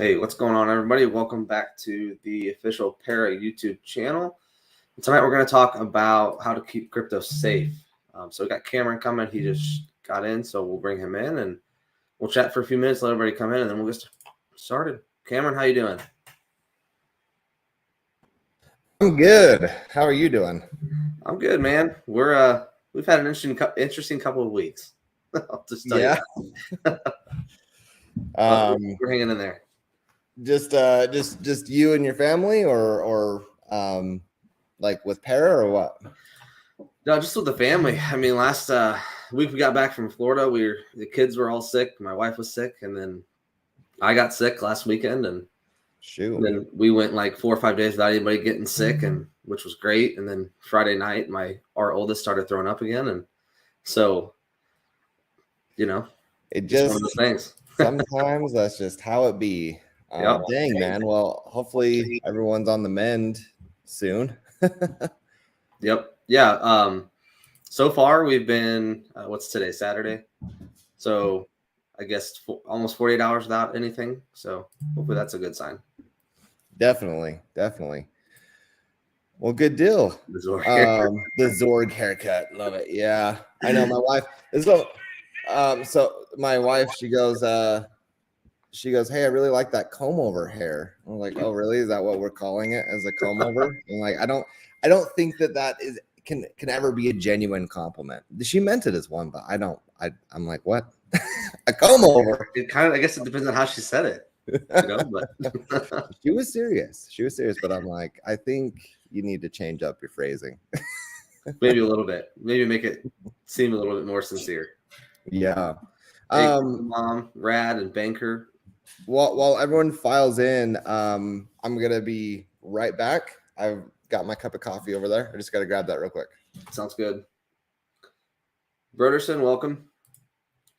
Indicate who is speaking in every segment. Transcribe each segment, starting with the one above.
Speaker 1: Hey, what's going on, everybody? Welcome back to the official Para YouTube channel. And tonight we're going to talk about how to keep crypto safe. So we got Cameron coming. He just got in, so we'll bring him in and we'll chat for a few minutes, let everybody come in, and then we'll get started. Cameron, how you doing?
Speaker 2: I'm good. How are you doing?
Speaker 1: I'm good, man. We've had an interesting couple of weeks. I'll just tell you that. We're hanging in there.
Speaker 2: Just you and your family, or like with Para or what?
Speaker 1: No, just with the family. I mean, last week we got back from Florida. The kids were all sick. My wife was sick, and then I got sick last weekend, and then we went like 4 or 5 days without anybody getting sick, and which was great. And then Friday night, our oldest started throwing up again, and so
Speaker 2: it just
Speaker 1: one of those things.
Speaker 2: Sometimes that's just how it be.
Speaker 1: Yep.
Speaker 2: Dang, man. Well, hopefully everyone's on the mend soon.
Speaker 1: Yep. Yeah. So far we've been what's today? Saturday. So I guess almost 48 hours without anything. So hopefully that's a good sign.
Speaker 2: Definitely. Well, good deal. The Zorg haircut. Love it. Yeah. I know my wife. So my wife, she goes, hey, I really like that comb over hair. I'm like, oh, really? Is that what we're calling it, as a comb over? I'm like, I don't think that can ever be a genuine compliment. She meant it as one, but I'm like, what? A comb over.
Speaker 1: I guess it depends on how she said it. But
Speaker 2: she was serious, but I'm like, I think you need to change up your phrasing.
Speaker 1: Maybe a little bit. Maybe make it seem a little bit more sincere.
Speaker 2: Yeah.
Speaker 1: Hey, Mom, Rad, and Banker.
Speaker 2: While everyone files in, I'm gonna be right back. I've got my cup of coffee over there. I just gotta grab that real quick.
Speaker 1: Sounds good. Broderson, welcome.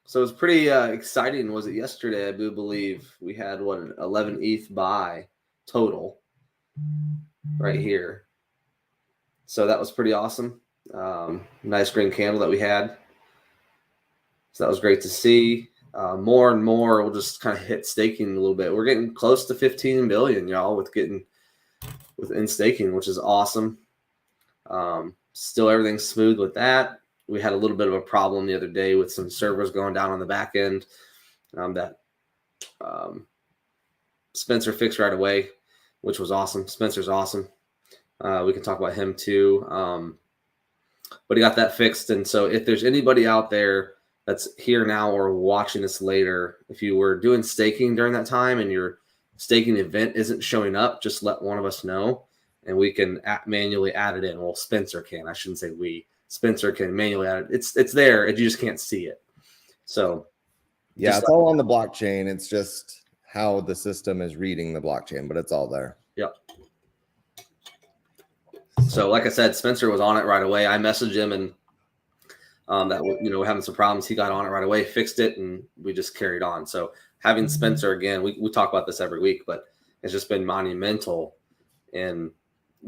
Speaker 1: So it was pretty exciting. Was it yesterday? I do believe we had an 11 ETH buy total right here. So that was pretty awesome. Nice green candle that we had. So that was great to see. More and more, we'll just kind of hit staking a little bit. We're getting close to 15 billion, y'all, within staking, which is awesome. Still everything's smooth with that. We had a little bit of a problem the other day with some servers going down on the back end that Spencer fixed right away, which was awesome. Spencer's awesome. We can talk about him too. But he got that fixed. And so if there's anybody out there that's here now or watching this later, if you were doing staking during that time and your staking event isn't showing up, just let one of us know and we can manually add it in. Well, Spencer can. I shouldn't say we. Spencer can manually add it. It's there, and you just can't see it. So
Speaker 2: yeah, it's all on the blockchain. It's just how the system is reading the blockchain, but it's all there.
Speaker 1: Yep. So like I said, Spencer was on it right away. I messaged him and that we're having some problems. He got on it right away, fixed it, and we just carried on. So having Spencer again, we talk about this every week, but it's just been monumental in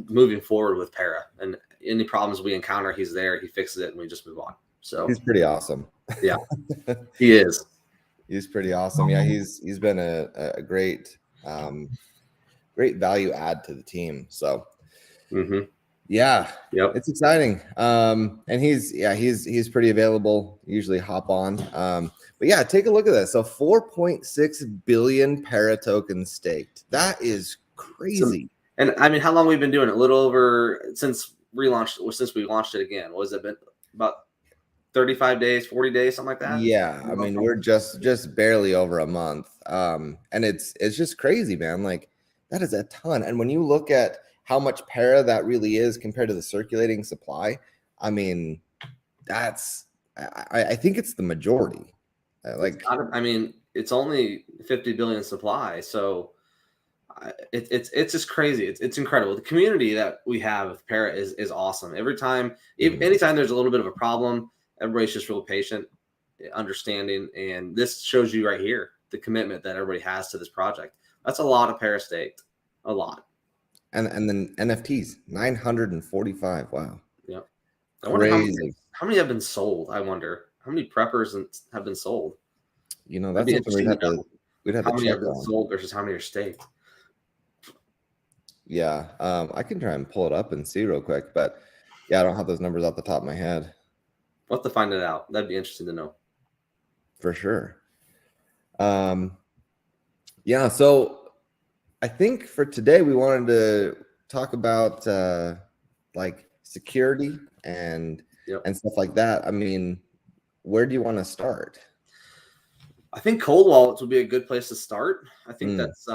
Speaker 1: moving forward with Para. And any problems we encounter, he's there, he fixes it, and we just move on. So
Speaker 2: he's pretty awesome.
Speaker 1: Yeah, he is.
Speaker 2: He's pretty awesome. Yeah, he's been a great value add to the team. So yeah,
Speaker 1: yep,
Speaker 2: it's exciting. And he's pretty available. Usually hop on. But yeah, take a look at this. So 4.6 billion Para tokens staked. That is crazy.
Speaker 1: And I mean, how long we've been doing it? A little over since we launched it again. What has it been? About 35 days, 40 days, something like that?
Speaker 2: Yeah, I mean, we're just barely over a month. And it's just crazy, man. Like, that is a ton. And when you look at how much Para that really is compared to the circulating supply, I mean, I think it's the majority.
Speaker 1: It's only 50 billion supply, so it's just crazy. It's incredible. The community that we have with Para is awesome. Anytime there's a little bit of a problem, everybody's just real patient, understanding, and this shows you right here the commitment that everybody has to this project. That's a lot of Para staked, a lot.
Speaker 2: And then NFTs, 945. Wow.
Speaker 1: Yeah. I wonder how many have been sold. I wonder how many preppers have been sold.
Speaker 2: That's something we have to We'd have
Speaker 1: How
Speaker 2: to
Speaker 1: many
Speaker 2: check
Speaker 1: have been
Speaker 2: on.
Speaker 1: sold versus how many are staked?
Speaker 2: Yeah, I can try and pull it up and see real quick, but yeah, I don't have those numbers off the top of my head
Speaker 1: We'll have to find it out. That'd be interesting to know.
Speaker 2: for sure. Yeah, so I think for today we wanted to talk about like security and
Speaker 1: Yep.
Speaker 2: and stuff like that. I mean, where do you want to start?
Speaker 1: I think cold wallets would be a good place to start. I think
Speaker 2: Mm,
Speaker 1: that's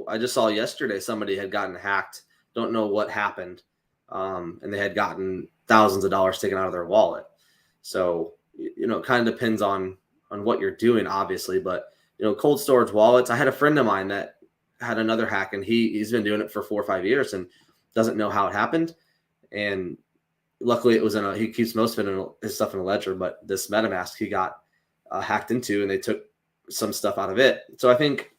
Speaker 1: I just saw yesterday somebody had gotten hacked. Don't know what happened, and they had gotten thousands of dollars taken out of their wallet. So it kind of depends on what you're doing, obviously. But cold storage wallets. I had a friend of mine that had another hack, and he's been doing it for 4 or 5 years and doesn't know how it happened. And luckily, it was he keeps most of his stuff in a ledger, but this MetaMask he got hacked into, and they took some stuff out of it. So I think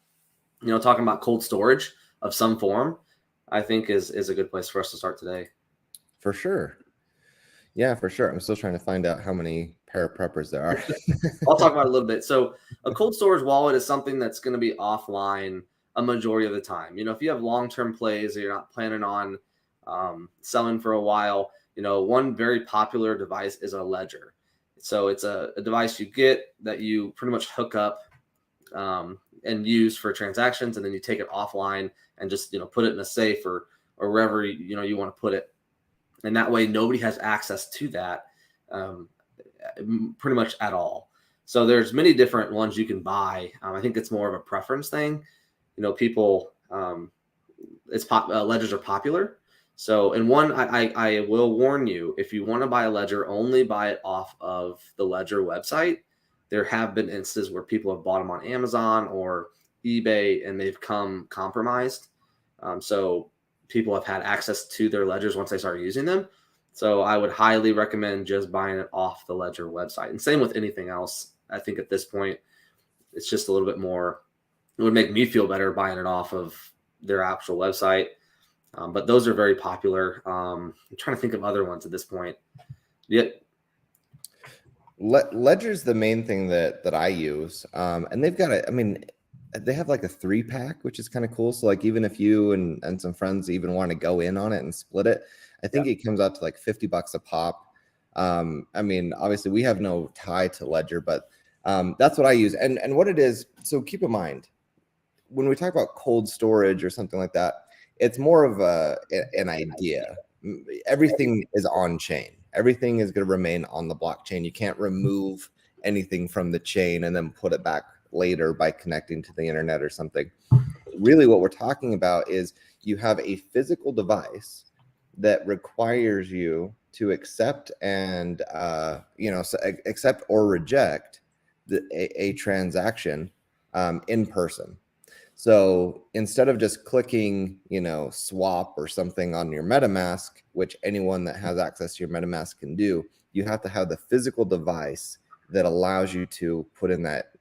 Speaker 1: talking about cold storage of some form, I think is a good place for us to start today.
Speaker 2: for sure. Yeah, for sure. I'm still trying to find out how many parapreppers there are.
Speaker 1: I'll talk about it a little bit. So a cold storage wallet is something that's going to be offline a majority of the time. If you have long-term plays or you're not planning on selling for a while, one very popular device is a ledger. So it's a device you get that you pretty much hook up and use for transactions, and then you take it offline and just put it in a safe or wherever you want to put it, and that way nobody has access to that um, pretty much at all. So there's many different ones you can buy. I think it's more of a preference thing. People ledgers are popular. So, and one I will warn you, if you want to buy a ledger, only buy it off of the ledger website. There have been instances where people have bought them on Amazon or eBay and they've come compromised. So people have had access to their ledgers once they start using them. So I would highly recommend just buying it off the ledger website. And same with anything else. I think at this point, it's just a little bit more, it would make me feel better buying it off of their actual website. But those are very popular. I'm trying to think of other ones at this point. Yeah.
Speaker 2: Ledger's the main thing that I use, and they've got I mean, they have like a 3-pack, which is kind of cool. So like even if you and some friends even want to go in on it and split it, I think it comes out to like $50 a pop. I mean, obviously we have no tie to Ledger, but that's what I use. And what it is, so keep in mind when we talk about cold storage or something like that, it's more of an idea. Everything is on chain. Everything is going to remain on the blockchain. You can't remove anything from the chain and then put it back later by connecting to the internet or something. Really, what we're talking about is you have a physical device that requires you to accept and accept or reject a transaction in person. So instead of just clicking, swap or something on your MetaMask, which anyone that has access to your MetaMask can do, you have to have the physical device that allows you to put in that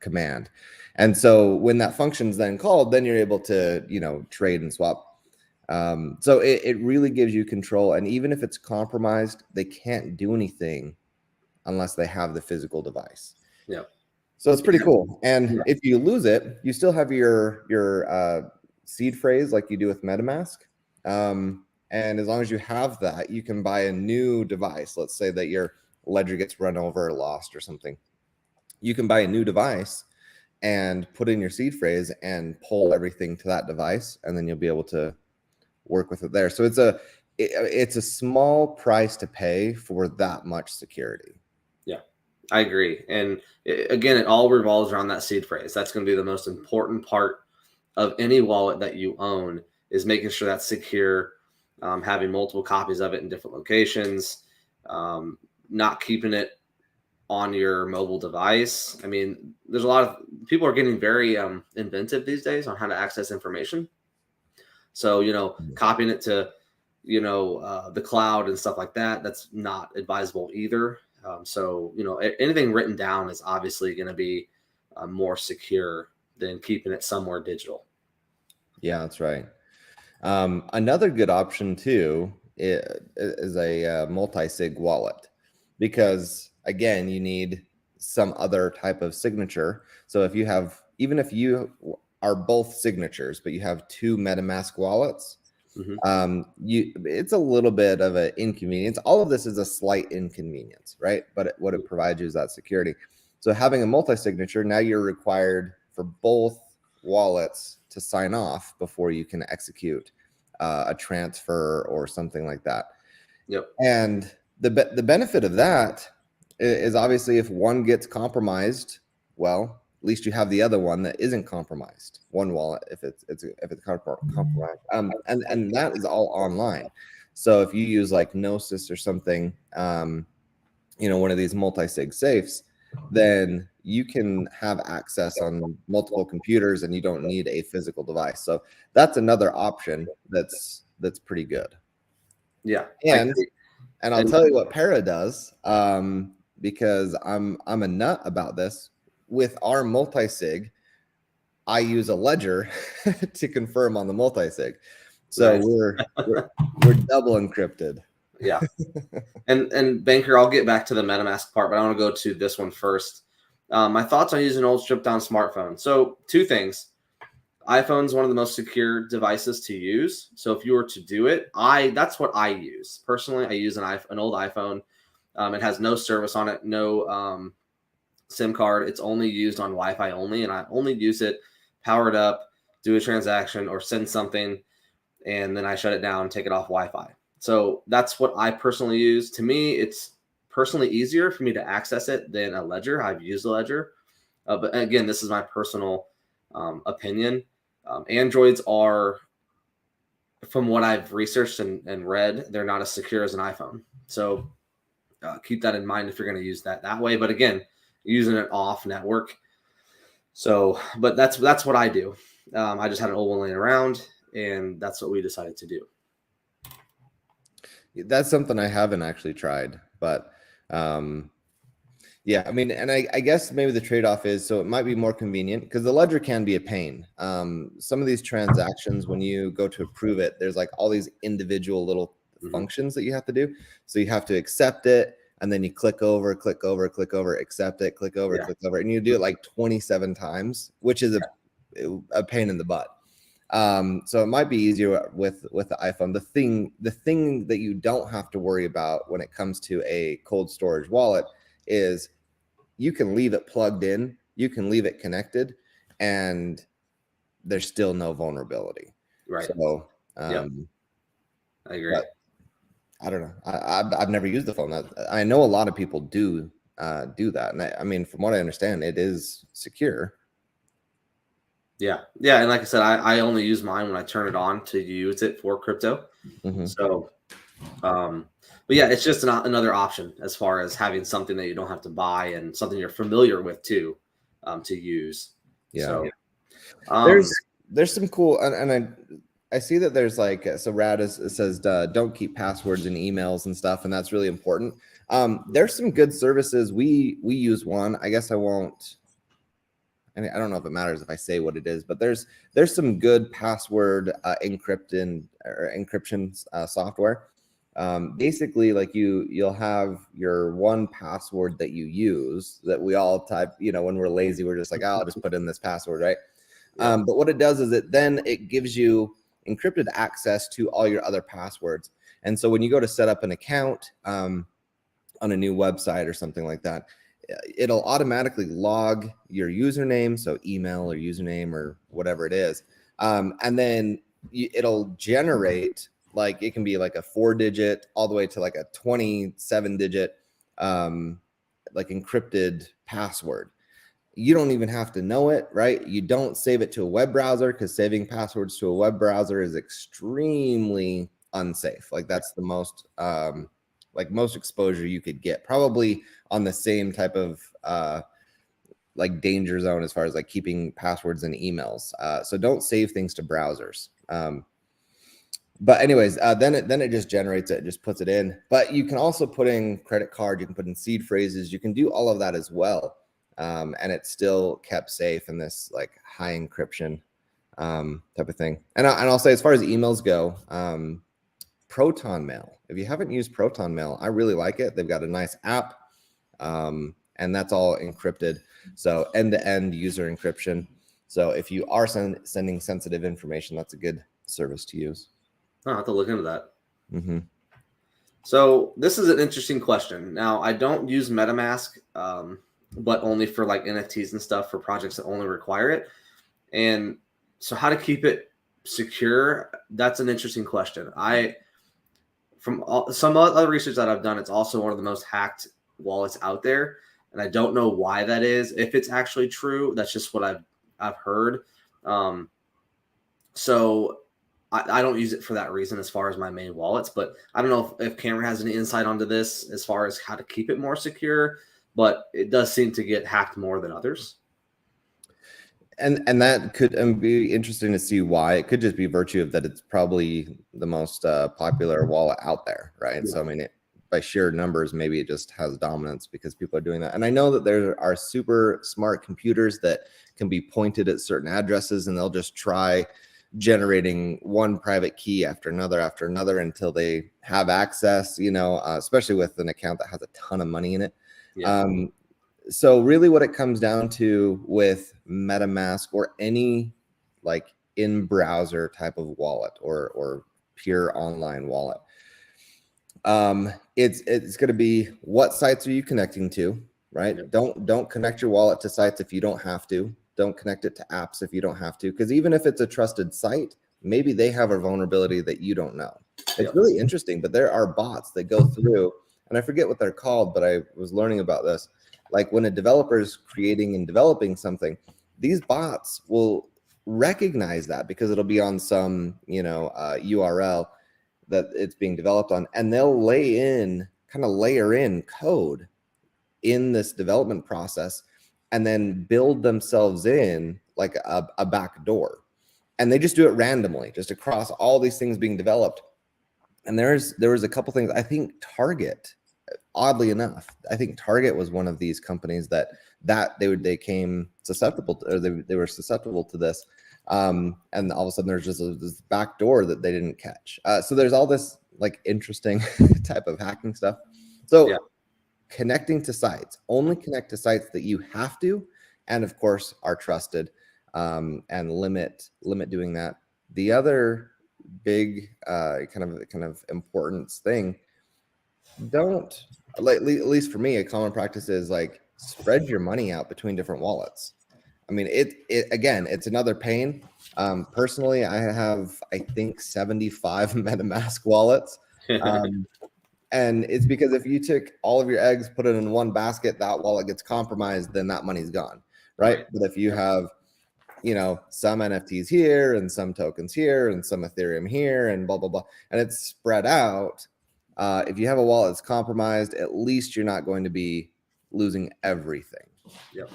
Speaker 2: command. And so when that function is then called, then you're able to, trade and swap. So it really gives you control. And even if it's compromised, they can't do anything unless they have the physical device.
Speaker 1: Yeah.
Speaker 2: So it's pretty cool. And if you lose it, you still have your seed phrase like you do with MetaMask. And as long as you have that, you can buy a new device. Let's say that your ledger gets run over or lost or something. You can buy a new device and put in your seed phrase and pull everything to that device, and then you'll be able to work with it there. So it's a small price to pay for that much security.
Speaker 1: Yeah, I agree. And again, it all revolves around that seed phrase. That's going to be the most important part of any wallet that you own, is making sure that's secure, having multiple copies of it in different locations, not keeping it on your mobile device. I mean, there's a lot of people are getting very inventive these days on how to access information. So, copying it to, the cloud and stuff like that, that's not advisable either. So, anything written down is obviously going to be more secure than keeping it somewhere digital.
Speaker 2: Yeah, that's right. Another good option too is a multi-sig wallet, because again, you need some other type of signature. So if you have, even if you are both signatures, but you have two MetaMask wallets, it's a little bit of an inconvenience. All of this is a slight inconvenience, right? But what it provides you is that security. So having a multi-signature, now you're required for both wallets to sign off before you can execute a transfer or something like that.
Speaker 1: Yep.
Speaker 2: And the benefit of that is obviously if one gets compromised, well, at least you have the other one that isn't compromised. One wallet, if it's compromised, and that is all online. So if you use like Gnosis or something, one of these multi-sig safes, then you can have access on multiple computers, and you don't need a physical device. So that's another option that's pretty good.
Speaker 1: Yeah,
Speaker 2: and I'll tell you what Para does, because I'm a nut about this. With our multi-sig, I use a ledger to confirm on the multi-sig. So nice. we're double encrypted.
Speaker 1: Yeah. And Banker, I'll get back to the MetaMask part, but I want to go to this one first. My thoughts on using an old stripped down smartphone. So 2 things. iPhone is one of the most secure devices to use. So if you were to do it, that's what I use. Personally, I use an old iPhone. It has no service on it, no SIM card. It's only used on Wi-Fi only, and I only use it, power it up, do a transaction or send something, and then I shut it down, take it off Wi-Fi. So that's what I personally use. To me, it's personally easier for me to access it than a ledger. I've used a ledger, but again, this is my personal opinion. Androids are, from what I've researched and read, they're not as secure as an iPhone. So keep that in mind if you're going to use that way. But again, using it off network. So, but that's what I do. I just had an old one laying around, and that's what we decided to do.
Speaker 2: That's something I haven't actually tried, but yeah, I mean, and I guess maybe the trade-off is, so it might be more convenient because the ledger can be a pain. Some of these transactions, when you go to approve it, there's like all these individual little functions that you have to do. So you have to accept it, and then you click over, accept it, click over, and you do it like 27 times, which is a pain in the butt. So it might be easier with the iPhone. The thing that you don't have to worry about when it comes to a cold storage wallet is you can leave it plugged in, you can leave it connected, and there's still no vulnerability.
Speaker 1: Right.
Speaker 2: So
Speaker 1: I agree.
Speaker 2: I don't know. I've never used the phone. I know a lot of people do that, and I mean, from what I understand, it is secure.
Speaker 1: Yeah. And like I said, I only use mine when I turn it on to use it for crypto. So, but yeah, it's just another option as far as having something that you don't have to buy and something you're familiar with too, to use.
Speaker 2: Yeah. So, there's some cool, and I see that there's like, so Rad says don't keep passwords in emails and stuff, and that's really important. There's some good services. We use one. I guess I won't. I don't know if it matters if I say what it is, but there's some good password encryption software. Basically, like you'll have your one password that you use that we all type. When we're lazy, we're just like, I'll just put in this password, right? Yeah. But what it does is it gives you encrypted access to all your other passwords. And so when you go to set up an account on a new website or something like that, it'll automatically log your username, so email or username or whatever it is, and then it'll generate, like, it can be like a 4-digit all the way to like a 27-digit like encrypted password. You don't even have to know it, right? You don't save it to a web browser, because saving passwords to a web browser is extremely unsafe. Like, that's the most most exposure you could get, probably on the same type of like danger zone as far as like keeping passwords and emails. So don't save things to browsers. But anyways, then it just generates it, just puts it in. But you can also put in credit card, you can put in seed phrases, you can do all of that as well. And it's still kept safe in this like high encryption type of thing. And I'll say, as far as emails go, Proton Mail. If you haven't used Proton Mail, I really like it. They've got a nice app, and and that's all encrypted. So end-to-end user encryption. So if you are sending sensitive information, that's a good service to use.
Speaker 1: I'll have to look into that.
Speaker 2: Mm-hmm.
Speaker 1: So this is an interesting question. Now, I don't use MetaMask, but only for like NFTs and stuff for projects that only require it. And so how to keep it secure, that's an interesting question. Some other research that I've done, it's also one of the most hacked wallets out there. And I don't know why that is. If it's actually true, that's just what I've heard. So I don't use it for that reason as far as my main wallets, but I don't know if Cameron has any insight onto this as far as how to keep it more secure, but it does seem to get hacked more than others.
Speaker 2: And that could be interesting to see why. It could just be virtue of that it's probably the most popular wallet out there, right? Yeah. So I mean, by sheer numbers, maybe it just has dominance because people are doing that. And I know that there are super smart computers that can be pointed at certain addresses, and they'll just try generating one private key after another until they have access, especially with an account that has a ton of money in it. Yeah. So really what it comes down to with MetaMask or any like in-browser type of wallet or pure online wallet, it's going to be what sites are you connecting to, right? Yep. Don't connect your wallet to sites if you don't have to. Don't connect it to apps if you don't have to, because even if it's a trusted site, maybe they have a vulnerability that you don't know. It's really interesting, but there are bots that go through, and I forget what they're called, but I was learning about this. Like when a developer is creating and developing something, these bots will recognize that because it'll be on some, URL that it's being developed on, and they'll layer in code in this development process and then build themselves in like a back door. And they just do it randomly, just across all these things being developed. And there was a couple things. I think Target, oddly enough, I think Target was one of these companies that they came susceptible to, or they were susceptible to this. And all of a sudden there's just this back door that they didn't catch. So there's all this like interesting type of hacking stuff. So yeah. Connecting to sites, only connect to sites that you have to, and of course are trusted, and limit doing that. The other big kind of importance thing, don't, like, at least for me, a common practice is like spread your money out between different wallets. I mean, it's another pain. Personally, I have, I think, 75 MetaMask wallets. And it's because if you took all of your eggs, put it in one basket, that wallet gets compromised, then that money's gone, right? But if you have, some NFTs here and some tokens here and some Ethereum here and blah, blah, blah, and it's spread out, if you have a wallet that's compromised, at least you're not going to be losing everything.
Speaker 1: Yep.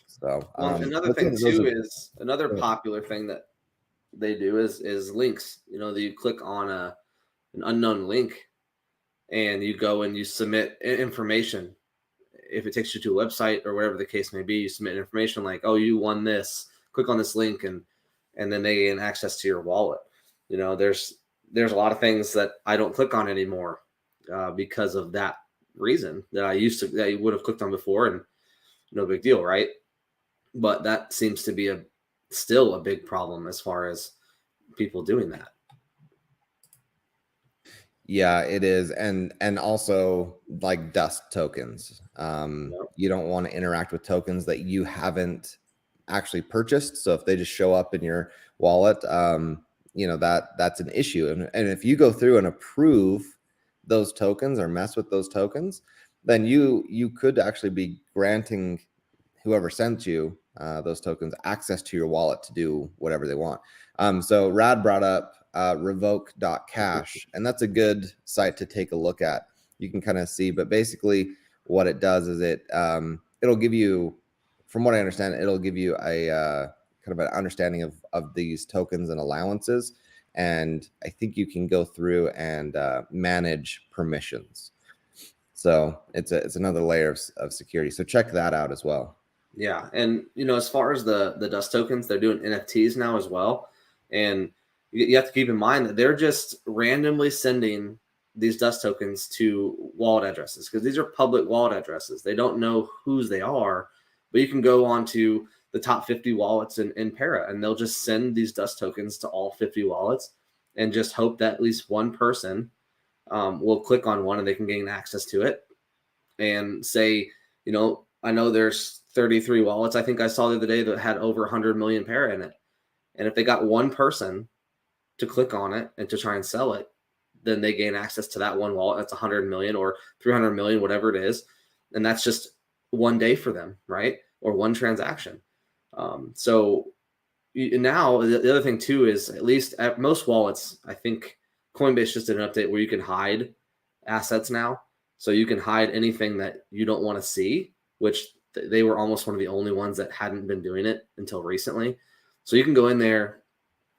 Speaker 2: So
Speaker 1: another thing too is another popular thing that they do is links. That you click on an unknown link and you go and you submit information. If it takes you to a website or wherever the case may be, you submit information like, oh, you won this. Click on this link and then they gain access to your wallet. There's a lot of things that I don't click on anymore because of that reason that I would have clicked on before, and no big deal, right? But that seems to be still a big problem as far as people doing that.
Speaker 2: Yeah, it is. And also like dust tokens. You don't want to interact with tokens that you haven't actually purchased. So if they just show up in your wallet, that's an issue. And if you go through and approve those tokens or mess with those tokens, then you could actually be granting whoever sent you those tokens access to your wallet to do whatever they want. So Rad brought up revoke.cash, and that's a good site to take a look at. You can kind of see, but basically what it does is it'll give you, from what I understand, it'll give you a kind of an understanding of these tokens and allowances. And I think you can go through and manage permissions. So it's another layer of security. So check that out as well.
Speaker 1: Yeah. And, as far as the dust tokens, they're doing NFTs now as well. And you have to keep in mind that they're just randomly sending these dust tokens to wallet addresses, because these are public wallet addresses. They don't know whose they are, but you can go onto the top 50 wallets in Para, and they'll just send these dust tokens to all 50 wallets and just hope that at least one person will click on one and they can gain access to it and say, I know there's 33 wallets. I think I saw the other day that had over 100 million Para in it. And if they got one person to click on it and to try and sell it, then they gain access to that one wallet. That's 100 million or 300 million, whatever it is. And that's just one day for them, right? Or one transaction. So now the other thing too is, at least at most wallets, I think Coinbase just did an update where you can hide assets now. So you can hide anything that you don't want to see, which they were almost one of the only ones that hadn't been doing it until recently. So you can go in there,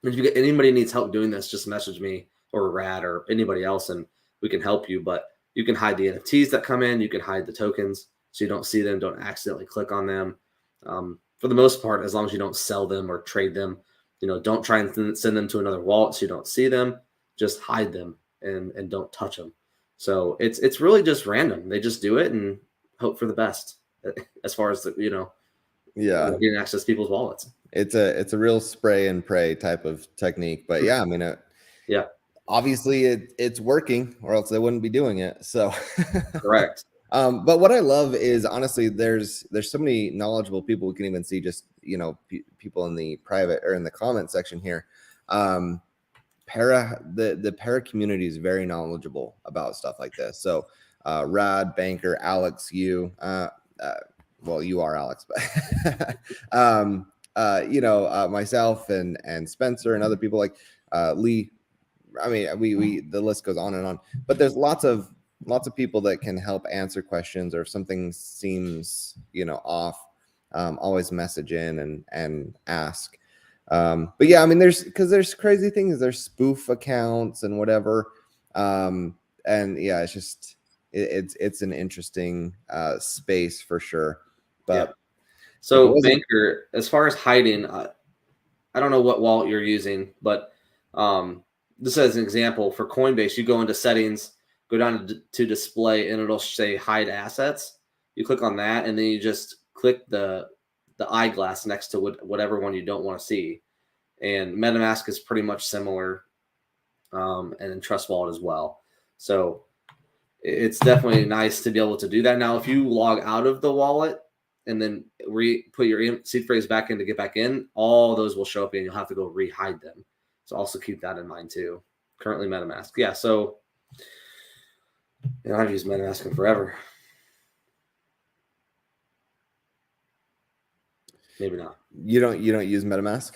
Speaker 1: and if you get anybody needs help doing this, just message me or Rad or anybody else, and we can help you. But you can hide the NFTs that come in. You can hide the tokens so you don't see them, don't accidentally click on them. For the most part, as long as you don't sell them or trade them, don't try and send them to another wallet so you don't see them. Just hide them and don't touch them. So it's really just random. They just do it and hope for the best as far as getting access to people's wallets.
Speaker 2: It's a real spray and pray type of technique, but yeah, I mean, obviously it's working, or else they wouldn't be doing it. So
Speaker 1: correct.
Speaker 2: But what I love is, honestly, there's so many knowledgeable people. We can even see just people in the private or in the comment section here. The Para community is very knowledgeable about stuff like this. So Rad, Banker, Alex, you well, you are Alex, but myself and Spencer and other people like Lee. I mean, we the list goes on and on. But there's lots of people that can help answer questions, or if something seems off, always message in and ask. But yeah, I mean, there's crazy things. There's spoof accounts and whatever. And yeah, it's just it's an interesting space for sure. But
Speaker 1: so Banker, as far as hiding, I don't know what wallet you're using, but this as an example for Coinbase, you go into settings, go down to display, and it'll say hide assets. You click on that, and then you just click the eyeglass next to whatever one you don't want to see. And MetaMask is pretty much similar, and in Trust Wallet as well. So it's definitely nice to be able to do that. Now, if you log out of the wallet and then put your seed phrase back in to get back in, all those will show up and you'll have to go re-hide them. So also keep that in mind too. Currently MetaMask. Yeah, so I've used MetaMask forever. Maybe not.
Speaker 2: You don't use MetaMask?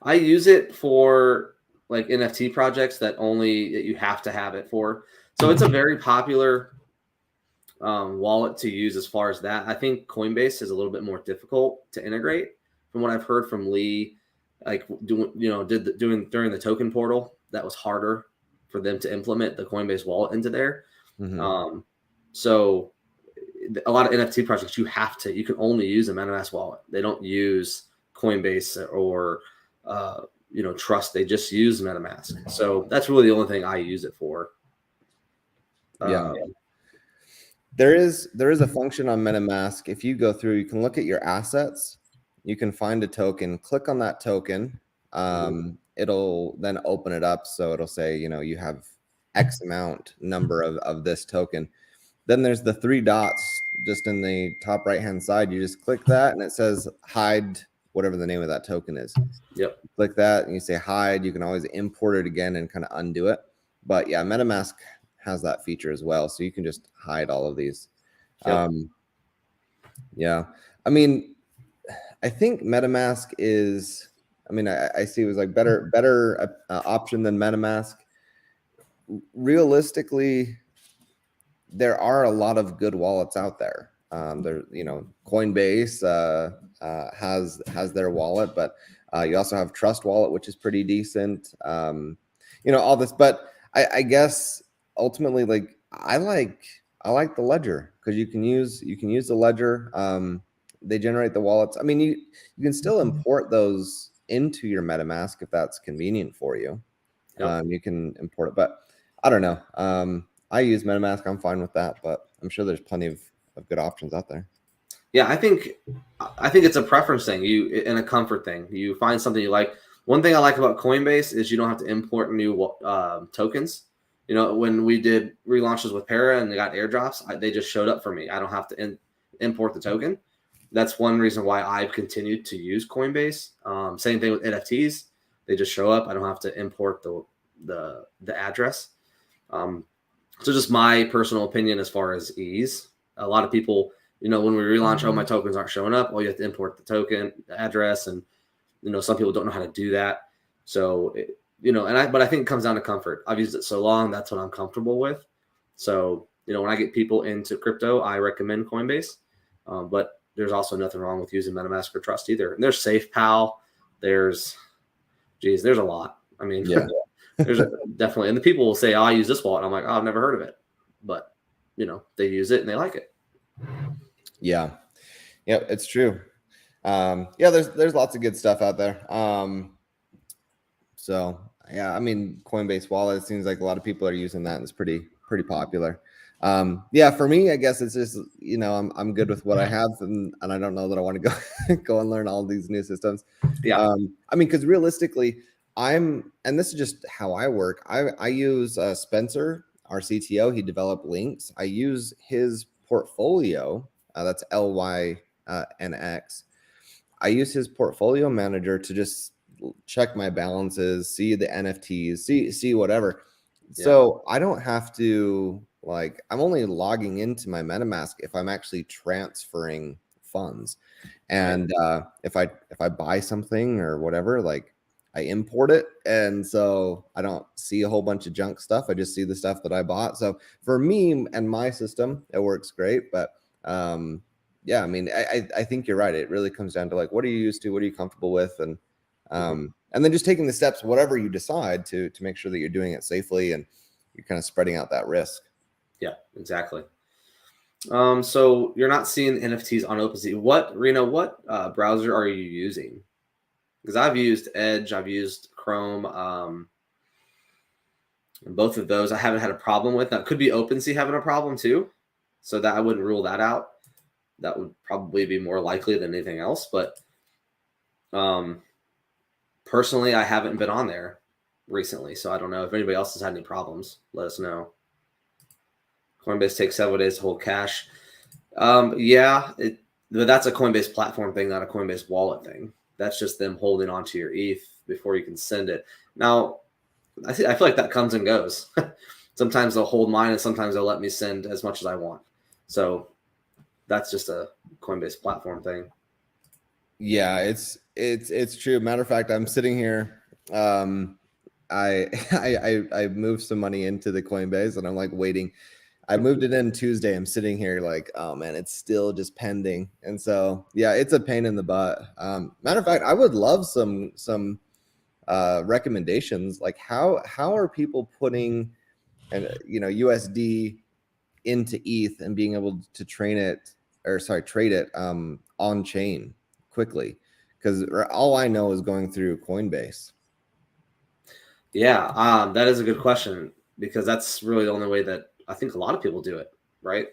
Speaker 1: I use it for like NFT projects that you have to have it for. So it's a very popular wallet to use as far as that. I think Coinbase is a little bit more difficult to integrate, from what I've heard from Lee. Like doing during the token portal, that was harder for them to implement the Coinbase wallet into there. Mm-hmm. So a lot of NFT projects you can only use a MetaMask wallet. They don't use Coinbase or Trust. They just use MetaMask. So that's really the only thing I use it for.
Speaker 2: There is a function on MetaMask. If you go through, you can look at your assets. You can find a token, click on that token. It'll then open it up. So it'll say, you have X amount number of this token. Then there's the three dots just in the top right-hand side. You just click that and it says hide whatever the name of that token is.
Speaker 1: Yep.
Speaker 2: Click that and you say hide. You can always import it again and kind of undo it. But yeah, MetaMask has that feature as well. So you can just hide all of these. Yep. Yeah. I mean, I think MetaMask is, I see it was like better option than MetaMask. Realistically, there are a lot of good wallets out there. Coinbase has their wallet, but you also have Trust Wallet, which is pretty decent. All this, but I guess ultimately, like I like the Ledger, because you can use the Ledger. They generate the wallets. I mean, you can still import those into your MetaMask if that's convenient for you. Yep. You can import it, but I don't know. I use MetaMask. I'm fine with that, but I'm sure there's plenty of good options out there.
Speaker 1: Yeah, I think it's a preference thing, and a comfort thing. You find something you like. One thing I like about Coinbase is you don't have to import new tokens. You know, when we did relaunches with Para and they got airdrops, they just showed up for me. I don't have to import the token. That's one reason why I've continued to use Coinbase. Same thing with NFTs; they just show up. I don't have to import the address. So just my personal opinion as far as ease. A lot of people, you know, when we relaunch, oh, my tokens aren't showing up. Oh, you have to import the token, the address, and you know, some people don't know how to do that. So, you know, but I think it comes down to comfort. I've used it so long, that's what I'm comfortable with. So, you know, when I get people into crypto, I recommend Coinbase. But there's also nothing wrong with using MetaMask or Trust either. And there's SafePal. There's a lot. I mean,
Speaker 2: yeah.
Speaker 1: There's definitely, and the people will say, oh, I use this wallet. I'm like, oh, I've never heard of it. But, you know, they use it and they like it.
Speaker 2: Yeah. Yeah, it's true. Yeah, there's lots of good stuff out there. So yeah, I mean, Coinbase wallet, it seems like a lot of people are using that and it's pretty popular. Yeah, for me, I guess it's just, you know, I'm good with what I have and I don't know that I want to go and learn all these new systems.
Speaker 1: Yeah.
Speaker 2: I mean, because realistically, and this is just how I work. I use Spencer, our CTO. He developed Lynx. I use his portfolio. That's LYNX. I use his portfolio manager to just check my balances, see the NFTs, see whatever. Yeah. So I don't have to, like, I'm only logging into my MetaMask if I'm actually transferring funds. And if I buy something or whatever, like, I import it, and so I don't see a whole bunch of junk stuff. I just see the stuff that I bought. So for me and my system, it works great. But yeah, I mean, I think you're right. It really comes down to, like, what are you used to? What are you comfortable with? And then just taking the steps, whatever you decide, to make sure that you're doing it safely and you're kind of spreading out that risk.
Speaker 1: Yeah, exactly. So you're not seeing NFTs on OpenSea. Reno, what browser are you using? Because I've used Edge, I've used Chrome, and both of those I haven't had a problem with. Now, it could be OpenSea having a problem too, so that I wouldn't rule that out. That would probably be more likely than anything else. But personally, I haven't been on there recently, so I don't know if anybody else has had any problems. Let us know. Coinbase takes 7 days to hold cash. Yeah, but that's a Coinbase platform thing, not a Coinbase wallet thing. That's just them holding onto your ETH before you can send it. Now, I feel like that comes and goes. Sometimes they'll hold mine, and sometimes they'll let me send as much as I want. So that's just a Coinbase platform thing.
Speaker 2: Yeah, it's true. Matter of fact, I'm sitting here. I moved some money into the Coinbase, and I'm like waiting. I moved it in Tuesday. I'm sitting here like, oh man, it's still just pending. And so, yeah, it's a pain in the butt. Matter of fact, I would love some recommendations. Like how are people putting, USD into ETH and being able to trade it on chain quickly? Because all I know is going through Coinbase.
Speaker 1: Yeah, that is a good question, because that's really the only way that I think a lot of people do it, right?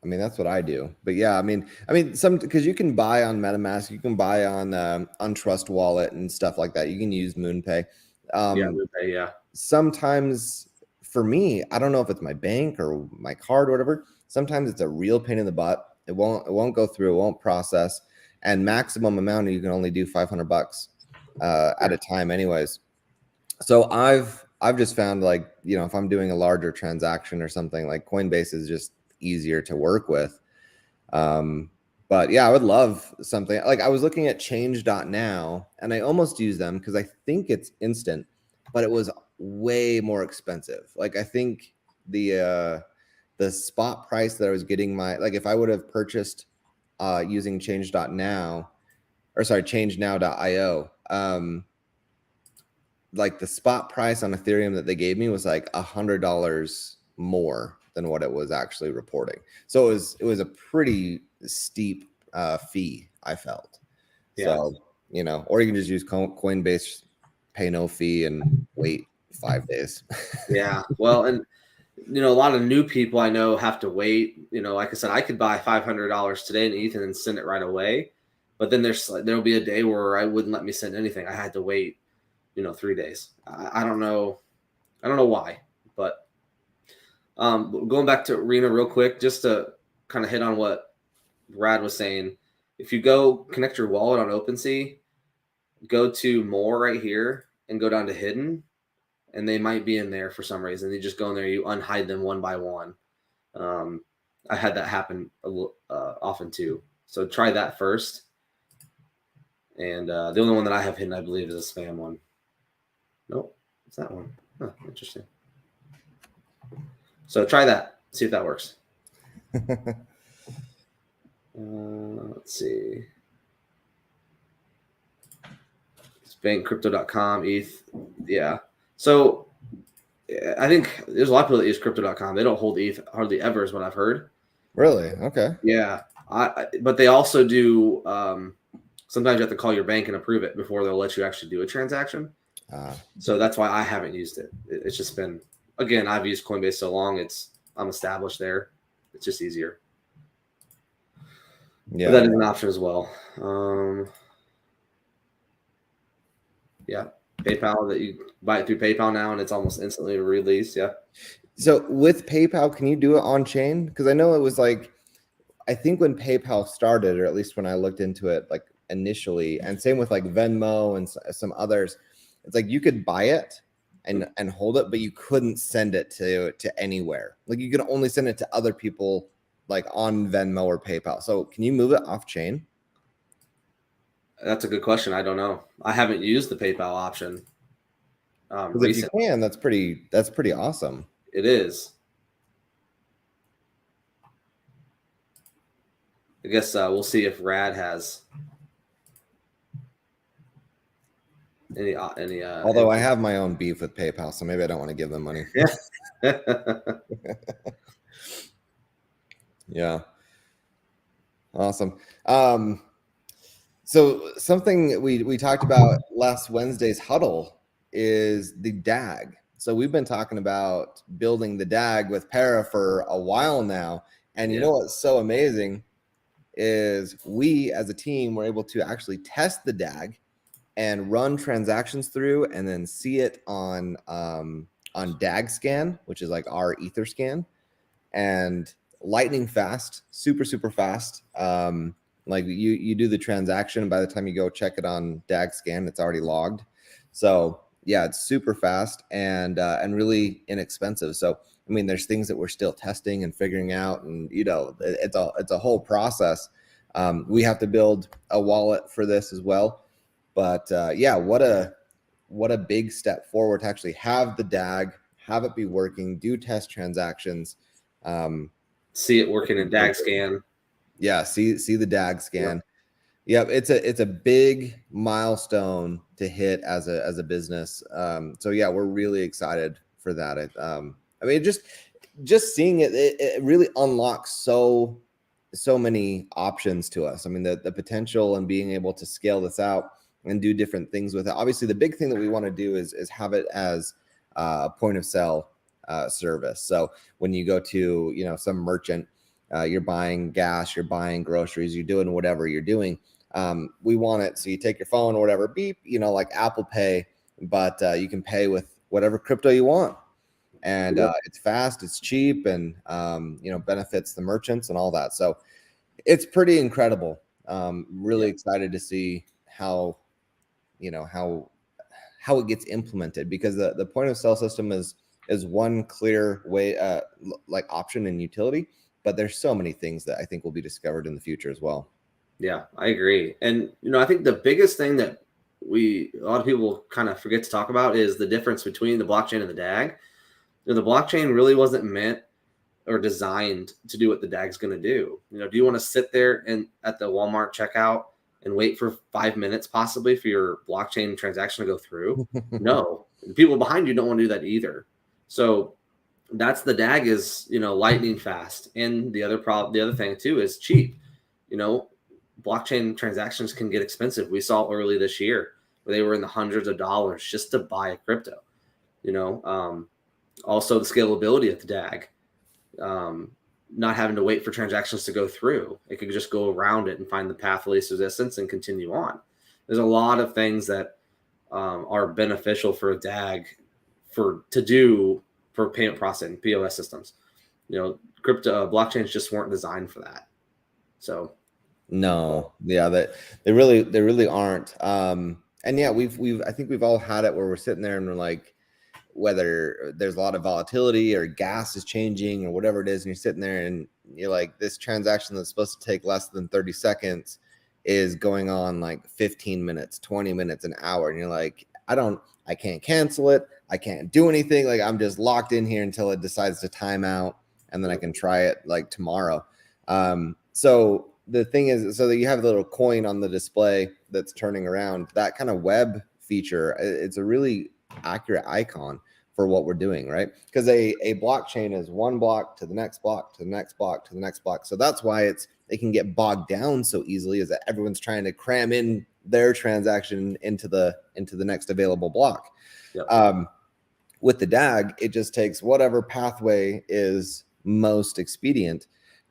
Speaker 2: I mean, that's what I do. But yeah, I mean, some, because you can buy on MetaMask, you can buy on Trust Wallet and stuff like that. You can use MoonPay.
Speaker 1: MoonPay, yeah.
Speaker 2: Sometimes for me, I don't know if it's my bank or my card or whatever. Sometimes it's a real pain in the butt. It won't go through. It won't process. And maximum amount, you can only do $500 at a time, anyways. So I've just found, like, if I'm doing a larger transaction or something, like, Coinbase is just easier to work with. But yeah, I would love something like, I was looking at change.now and I almost use them because I think it's instant, but it was way more expensive. Like, I think the spot price that I was getting if I would have purchased using change.now, or sorry, changenow.io, like the spot price on Ethereum that they gave me was like $100 more than what it was actually reporting. So it was a pretty steep fee, I felt. Yeah. So, or you can just use Coinbase, pay no fee and wait 5 days.
Speaker 1: Yeah. Well, and a lot of new people I know have to wait. Like I said, I could buy $500 today in ETH and then send it right away. But then there'll be a day where I wouldn't let me send anything. I had to wait, 3 days. I don't know. I don't know why, but going back to Arena real quick, just to kind of hit on what Brad was saying. If you go connect your wallet on OpenSea, go to more right here and go down to hidden, and they might be in there for some reason. You just go in there, you unhide them one by one. I had that happen often too. So try that first. And the only one that I have hidden, I believe, is a spam one. Nope, it's that one. Huh, interesting. So try that. See if that works. Let's see. Bankcrypto.com, ETH. Yeah. So I think there's a lot of people that use crypto.com. They don't hold ETH hardly ever, is what I've heard.
Speaker 2: Really? Okay.
Speaker 1: Yeah. But they also do, sometimes you have to call your bank and approve it before they'll let you actually do a transaction. So that's why I haven't used it. It's just been, again, I've used Coinbase so long, I'm established there. It's just easier. Yeah. But that is an option as well. Yeah. PayPal, that you buy it through PayPal now and it's almost instantly released. Yeah.
Speaker 2: So with PayPal, can you do it on chain? Because I know it was like, I think when PayPal started, or at least when I looked into it, like initially, and same with like Venmo and some others, it's like you could buy it and hold it, but you couldn't send it to anywhere. Like you could only send it to other people, like on Venmo or PayPal. So can you move it off chain?
Speaker 1: That's a good question. I don't know. I haven't used the PayPal option.
Speaker 2: If you can, that's pretty awesome.
Speaker 1: It is. I guess we'll see if Rad has any.
Speaker 2: Although I have my own beef with PayPal, so maybe I don't want to give them money.
Speaker 1: Yeah.
Speaker 2: Yeah. Awesome. So something we talked about last Wednesday's huddle is the DAG. So we've been talking about building the DAG with Para for a while now. And you know what's so amazing is we as a team were able to actually test the DAG and run transactions through and then see it on DagScan, which is like our Etherscan, and lightning fast, super fast. Like you do the transaction, and by the time you go check it on DagScan, it's already logged. So yeah, it's super fast and really inexpensive. So I mean, there's things that we're still testing and figuring out, and it's a whole process. We have to build a wallet for this as well, but yeah, what a big step forward to actually have the DAG, have it be working, do test transactions,
Speaker 1: see it working in DagScan.
Speaker 2: Yeah, see the DagScan. Yep, it's a big milestone to hit as a business. So yeah, we're really excited for that. I mean, just seeing it really unlocks so many options to us. I mean, the potential and being able to scale this out and do different things with it. Obviously, the big thing that we want to do is have it as a point of sale service. So when you go to some merchant, you're buying gas, you're buying groceries, you're doing whatever you're doing. We want it so you take your phone or whatever, beep, like Apple Pay, but you can pay with whatever crypto you want. And it's fast, it's cheap, and benefits the merchants and all that. So it's pretty incredible. Really excited to see how it gets implemented, because the point of sale system is one clear way, like option and utility, but there's so many things that I think will be discovered in the future as well.
Speaker 1: Yeah, I agree. And I think the biggest thing that a lot of people kind of forget to talk about is the difference between the blockchain and the DAG. The blockchain really wasn't meant or designed to do what the DAG's going to do. Do you want to sit there and at the Walmart checkout and wait for 5 minutes possibly for your blockchain transaction to go through? No, the people behind you don't want to do that either. So that's the DAG is, lightning fast. And the other thing too is cheap. Blockchain transactions can get expensive. We saw early this year where they were in the hundreds of dollars just to buy a crypto. Also the scalability of the DAG, not having to wait for transactions to go through. It could just go around it and find the path of least resistance and continue on. There's a lot of things that are beneficial for a DAG to do for payment processing, POS systems. Crypto blockchains just weren't designed for that. So
Speaker 2: no, yeah, they really aren't. And yeah, I think we've all had it where we're sitting there and we're like, whether there's a lot of volatility or gas is changing or whatever it is, and you're sitting there and you're like, this transaction that's supposed to take less than 30 seconds is going on like 15 minutes, 20 minutes, an hour. And you're like, I can't cancel it. I can't do anything. Like, I'm just locked in here until it decides to time out, and then I can try it like tomorrow. So the thing is, so that you have the little coin on the display that's turning around, that kind of web feature, it's a really accurate icon for what we're doing, right? Because a blockchain is one block to the next block to the next block to the next block. So that's why it can get bogged down so easily, is that everyone's trying to cram in their transaction into the next available block. Yep. With the DAG, it just takes whatever pathway is most expedient,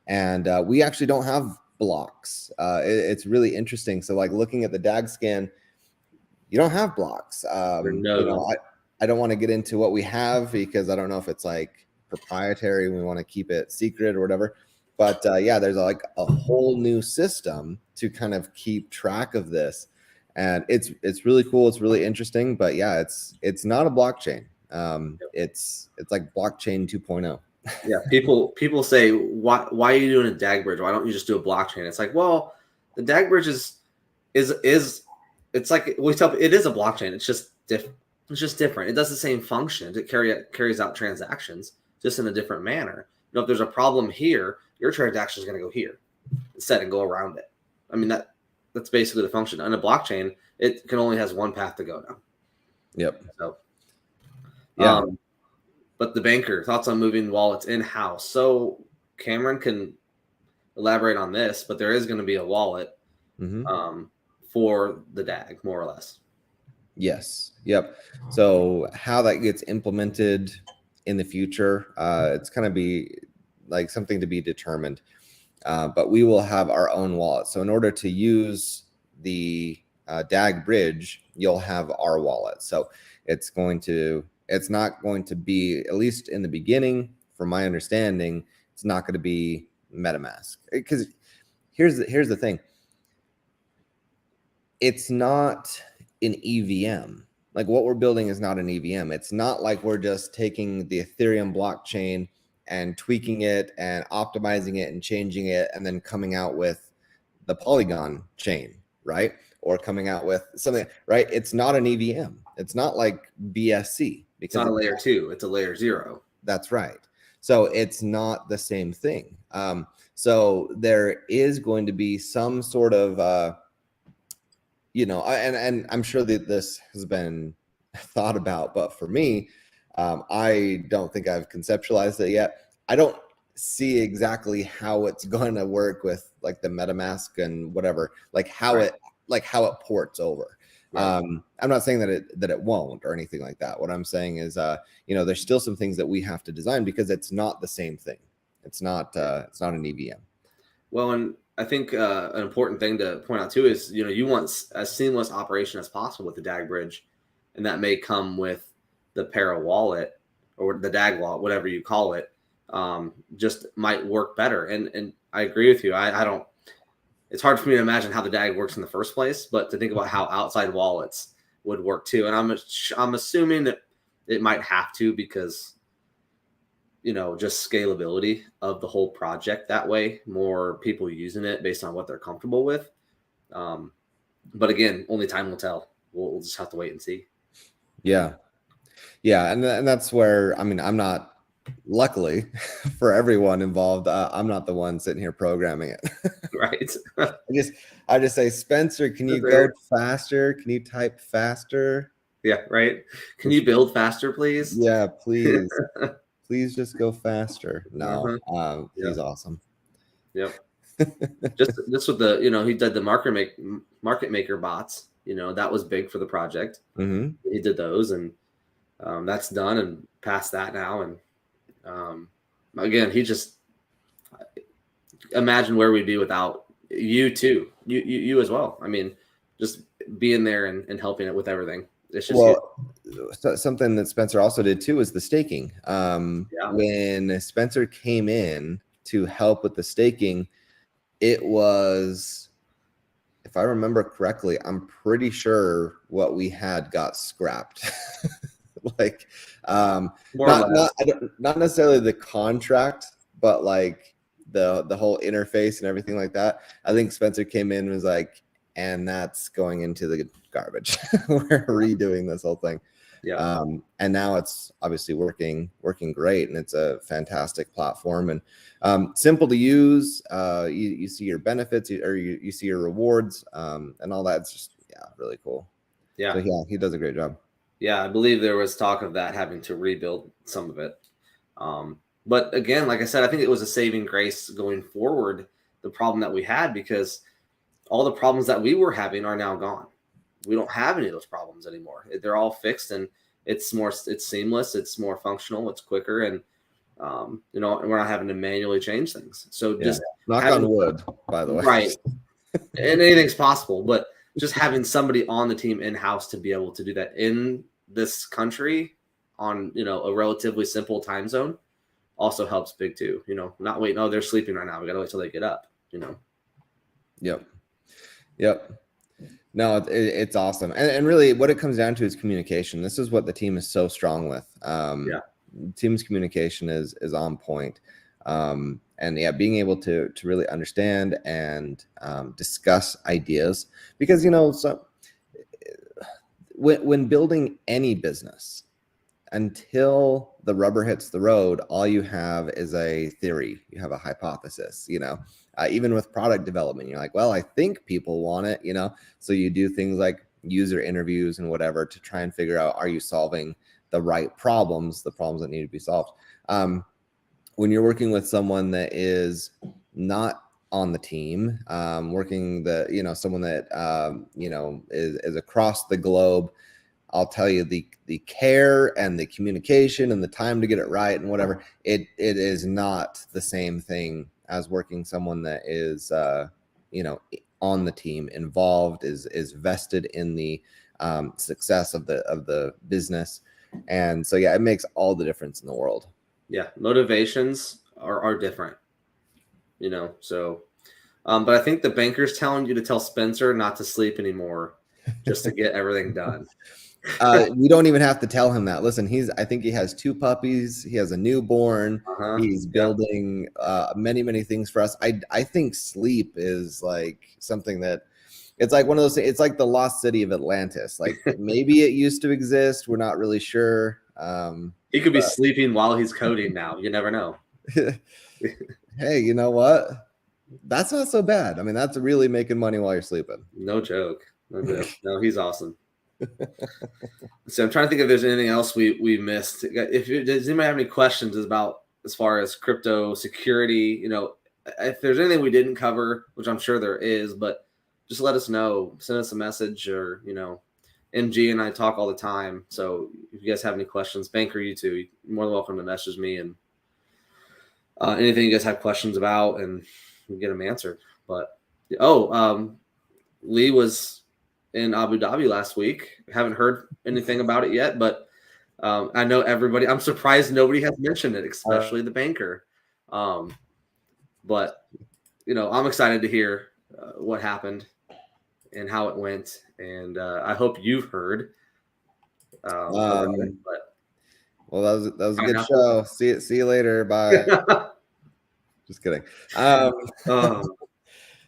Speaker 2: and we actually don't have blocks. It's really interesting. So like looking at the DAG scan, you don't have blocks. No. I don't want to get into what we have because I don't know if it's like proprietary. We want to keep it secret or whatever. But yeah, there's like a whole new system to kind of keep track of this, and it's really cool. It's really interesting. But yeah, it's not a blockchain. It's like blockchain 2.0.
Speaker 1: Yeah, people say, why are you doing a DAG bridge? Why don't you just do a blockchain? It's like, well, the DAG bridge is it's like we tell it is a blockchain. It's just different. It's just different. It does the same functions. It carries out transactions just in a different manner. If there's a problem here, your transaction is going to go here instead and go around it. I mean, that's basically the function. On a blockchain, it can only has one path to go now.
Speaker 2: Yep.
Speaker 1: So, yeah. But the banker, thoughts on moving wallets in-house. So Cameron can elaborate on this, but there is going to be a wallet for the DAG, more or less.
Speaker 2: Yes. Yep. So how that gets implemented in the future, it's going to be like something to be determined. But we will have our own wallet. So in order to use the DAG bridge, you'll have our wallet. So it's not going to be, at least in the beginning, from my understanding, it's not going to be MetaMask. Because here's the thing. It's not an EVM. Like what we're building is not an EVM. It's not like we're just taking the Ethereum blockchain and tweaking it and optimizing it and changing it and then coming out with the Polygon chain, right? Or coming out with something, right? It's not an EVM. It's not like BSC.
Speaker 1: Because it's not a layer 2. It's a layer 0.
Speaker 2: That's right. So it's not the same thing. So there is going to be some sort of, and I'm sure that this has been thought about, but for me, I don't think I've conceptualized it yet. I don't see exactly how it's going to work with like the MetaMask and whatever, like how it ports over. Right. I'm not saying that it won't or anything like that. What I'm saying is, there's still some things that we have to design because it's not the same thing. It's not an EVM.
Speaker 1: Well, and I think an important thing to point out too is, you want as seamless operation as possible with the DAG bridge, and that may come with the Para wallet or the DAG wallet, whatever you call it. Just might work better. And I agree with you. I don't. It's hard for me to imagine how the DAG works in the first place, but to think about how outside wallets would work too. And I'm assuming that it might have to because, just scalability of the whole project that way, more people using it based on what they're comfortable with. But again, only time will tell. We'll just have to wait and see.
Speaker 2: Yeah. Yeah. And that's where, I'm not, luckily for everyone involved, I'm not the one sitting here programming it.
Speaker 1: Right.
Speaker 2: I just say, Spencer, can you go faster? Can you type faster?
Speaker 1: Yeah. Right. Can you build faster, please?
Speaker 2: Yeah, please. Please just go faster. No, he's awesome.
Speaker 1: Yep. just with the, he did the market maker bots, that was big for the project.
Speaker 2: Mm-hmm.
Speaker 1: He did those. And That's done and past that now. And again, he just imagine where we'd be without you too. You as well. I mean, just being there and helping it with everything. It's just
Speaker 2: something that Spencer also did too is the staking. When Spencer came in to help with the staking, it was, if I remember correctly, I'm pretty sure what we had got scrapped. Like, not necessarily the contract, but like the whole interface and everything like that. I think Spencer came in and was like, and that's going into the garbage. We're redoing this whole thing.
Speaker 1: Yeah.
Speaker 2: And now it's obviously working great, and it's a fantastic platform and simple to use. You see your benefits, or you see your rewards, and all that. It's just really cool.
Speaker 1: Yeah.
Speaker 2: So he does a great job.
Speaker 1: Yeah, I believe there was talk of that having to rebuild some of it. But again, like I said, I think it was a saving grace going forward, the problem that we had, because all the problems that we were having are now gone. We don't have any of those problems anymore. They're all fixed, and it's seamless, it's more functional, it's quicker, and we're not having to manually change things. So just
Speaker 2: knock on wood, by the way.
Speaker 1: Right. And anything's possible, but just having somebody on the team in-house to be able to do that in this country on, a relatively simple time zone also helps big too. Not waiting, they're sleeping right now, we gotta wait till they get up.
Speaker 2: Yep. No, it's awesome. And really what it comes down to is communication. This is what the team is so strong with. Team's communication is on point. And being able to really understand and discuss ideas, because so when building any business, until the rubber hits the road, all you have is a theory. You have a hypothesis. Even with product development, you're like, well, I think people want it. So you do things like user interviews and whatever to try and figure out, are you solving the right problems, the problems that need to be solved. When you're working with someone that is not on the team, someone that is across the globe, I'll tell you, the care and the communication and the time to get it right and whatever, it is not the same thing as working someone that is on the team, involved, is vested in the success of the business. And so it makes all the difference in the world.
Speaker 1: Motivations are different, so but I think the banker's telling you to tell Spencer not to sleep anymore, just to get everything done.
Speaker 2: You don't even have to tell him that. Listen, I think he has 2 puppies, he has a newborn, he's building many things for us. I think sleep is like something that, it's like one of those, it's like the lost city of Atlantis. Like maybe it used to exist, we're not really sure.
Speaker 1: He could be sleeping while he's coding now. You never know.
Speaker 2: Hey, you know what? That's not so bad. I mean, that's really making money while you're sleeping.
Speaker 1: No joke. No, he's awesome. So I'm trying to think if there's anything else we missed. Does anybody have any questions about as far as crypto security? If there's anything we didn't cover, which I'm sure there is, but just let us know. Send us a message, or MG and I talk all the time. So if you guys have any questions, Banker, you too, you're more than welcome to message me, and anything you guys have questions about, and we get them answered. But Lee was in Abu Dhabi last week. Haven't heard anything about it yet, but I know everybody. I'm surprised nobody has mentioned it, especially the banker. But I'm excited to hear what happened and how it went, and I hope you've heard. Well,
Speaker 2: that was a good show. See you later. Bye. Just kidding.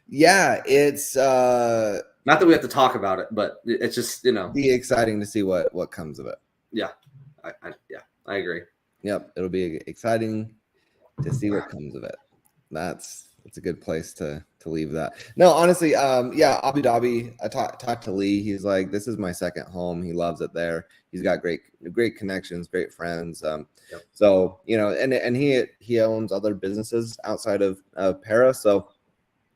Speaker 2: It's
Speaker 1: not that we have to talk about it, but it's just
Speaker 2: be exciting to see what comes of it.
Speaker 1: I agree.
Speaker 2: Yep, it'll be exciting to see what comes of it. That's a good place to leave that. No, honestly, Abu Dhabi. I talked to Lee. He's like, this is my second home. He loves it there. He's got great connections, great friends. So and he owns other businesses outside of Para. So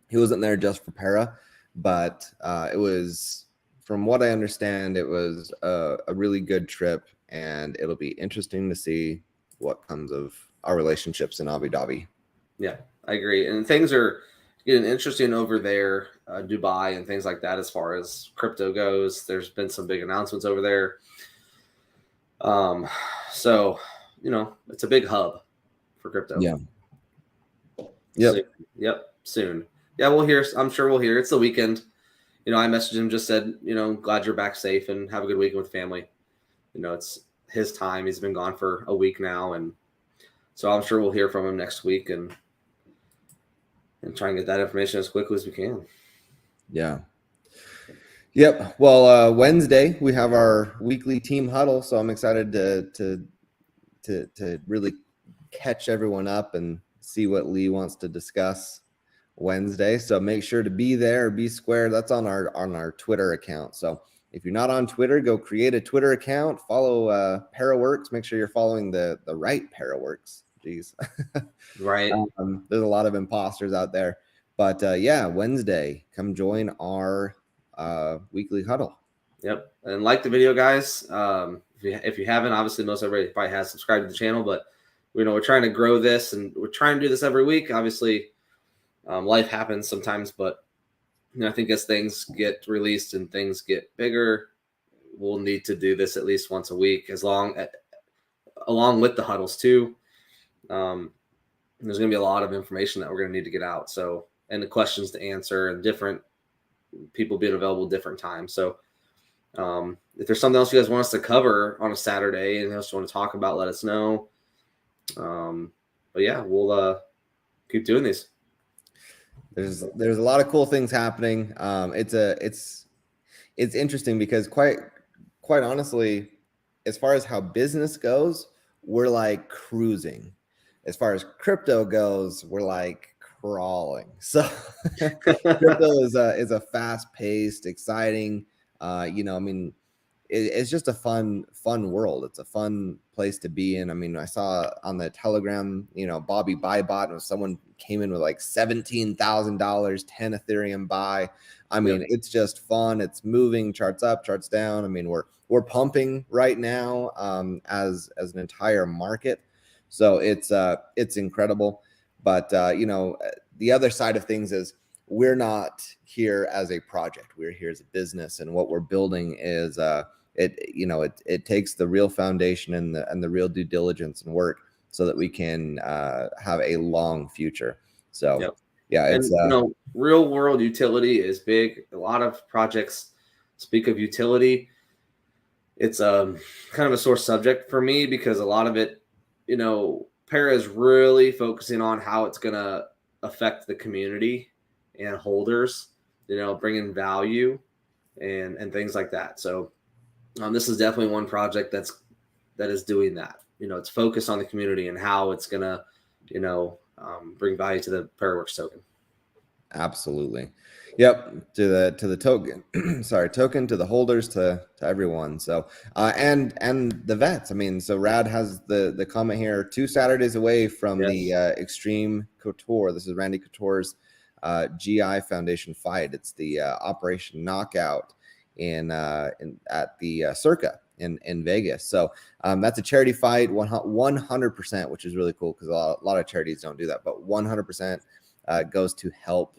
Speaker 2: he wasn't there just for Para, but it was, from what I understand, it was a really good trip, and it'll be interesting to see what comes of our relationships in Abu Dhabi.
Speaker 1: Yeah, I agree. And things are getting interesting over there, Dubai and things like that, as far as crypto goes. There's been some big announcements over there. So, it's a big hub for crypto.
Speaker 2: Yeah. Yep.
Speaker 1: Soon. Yep. Soon. Yeah, we'll hear. I'm sure we'll hear. It's the weekend. I messaged him, just said, glad you're back safe and have a good weekend with family. It's his time. He's been gone for a week now. And so I'm sure we'll hear from him next week and try and get that information as quickly as we can.
Speaker 2: Yeah. Yep. Well, Wednesday we have our weekly team huddle, so I'm excited to really catch everyone up and see what Lee wants to discuss Wednesday. So make sure to be there, be square. That's on our Twitter account. So if you're not on Twitter, go create a Twitter account, follow Paraworks. Make sure you're following the right Paraworks. Jeez.
Speaker 1: Right.
Speaker 2: There's a lot of imposters out there. But Wednesday, come join our weekly huddle.
Speaker 1: Yep. And like the video, guys. If you haven't, obviously most everybody probably has subscribed to the channel, but we're trying to grow this and we're trying to do this every week. Obviously, life happens sometimes, but I think as things get released and things get bigger, we'll need to do this at least once a week, along with the huddles too. There's going to be a lot of information that we're going to need to get out. So, and the questions to answer and different people being available at different times. So, if there's something else you guys want us to cover on a Saturday and else you want to talk about, let us know. But yeah, we'll keep doing these.
Speaker 2: There's a lot of cool things happening. It's interesting because quite honestly, as far as how business goes, we're like cruising. As far as crypto goes, we're like crawling. So crypto is a fast-paced, exciting, it's just a fun world. It's a fun place to be in. I mean, I saw on the Telegram, Bobby Buybot, and someone came in with like $17,000, 10 Ethereum buy. I mean, It's just fun. It's moving, charts up, charts down. I mean, we're pumping right now as an entire market. So it's incredible. But the other side of things is we're not here as a project. We're here as a business, and what we're building is it takes the real foundation and the real due diligence and work so that we can have a long future. So it's
Speaker 1: real world utility is big. A lot of projects speak of utility. It's kind of a sore subject for me because a lot of it, Para is really focusing on how it's going to affect the community and holders, bringing value and things like that. So this is definitely one project that is doing that. It's focused on the community and how it's going to, bring value to the Paraworks token.
Speaker 2: Absolutely. Yep. To the token, token, to the holders, to everyone. So, and the vets. I mean, so Rad has the comment here, 2 Saturdays away from the Extreme Couture. This is Randy Couture's GI Foundation fight. It's the Operation Knockout at the Circa in Vegas. So that's a charity fight, 100%, which is really cool because a lot of charities don't do that, but 100% goes to help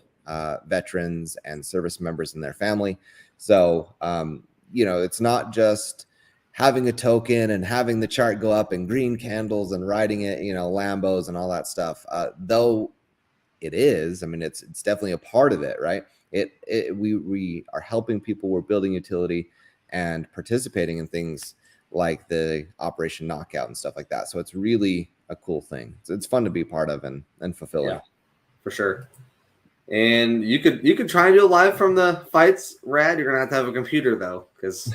Speaker 2: veterans and service members and their family. So, it's not just having a token and having the chart go up and green candles and riding it, Lambos and all that stuff. Though it is, I mean, it's definitely a part of it, right? We are helping people. We're building utility and participating in things like the Operation Knockout and stuff like that. So it's really a cool thing. So it's fun to be part of and fulfilling.
Speaker 1: Yeah, for sure. And you could try and do it live from the fights, Rad. You're gonna have to have a computer though, because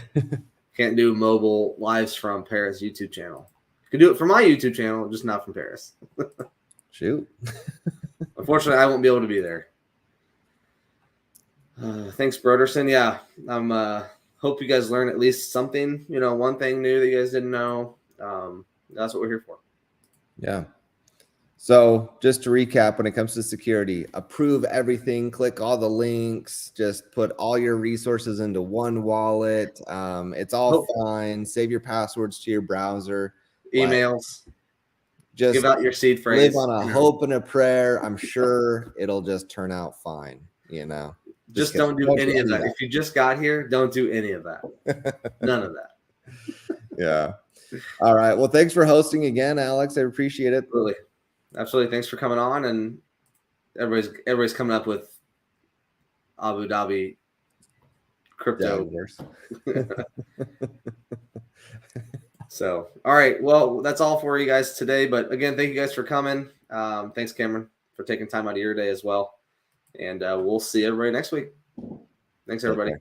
Speaker 1: can't do mobile lives from Paris YouTube channel. You can do it from my YouTube channel, just not from Paris.
Speaker 2: Shoot.
Speaker 1: Unfortunately, I won't be able to be there. Thanks, Broderson. Yeah, hope you guys learn at least something. One thing new that you guys didn't know. That's what we're here for.
Speaker 2: Yeah. So just to recap, when it comes to security, approve everything, click all the links, just put all your resources into one wallet. It's all fine. Save your passwords to your browser.
Speaker 1: Emails.
Speaker 2: Just
Speaker 1: give out your seed phrase.
Speaker 2: Live on a hope and a prayer. I'm sure it'll just turn out fine.
Speaker 1: Just don't do any of that. If you just got here, don't do any of that. None of that.
Speaker 2: Yeah. All right. Well, thanks for hosting again, Alex. I appreciate it.
Speaker 1: Absolutely. Thanks for coming on. And everybody's coming up with Abu Dhabi crypto. So, all right. Well, that's all for you guys today. But again, thank you guys for coming. Thanks, Cameron, for taking time out of your day as well. And we'll see everybody next week. Thanks, everybody.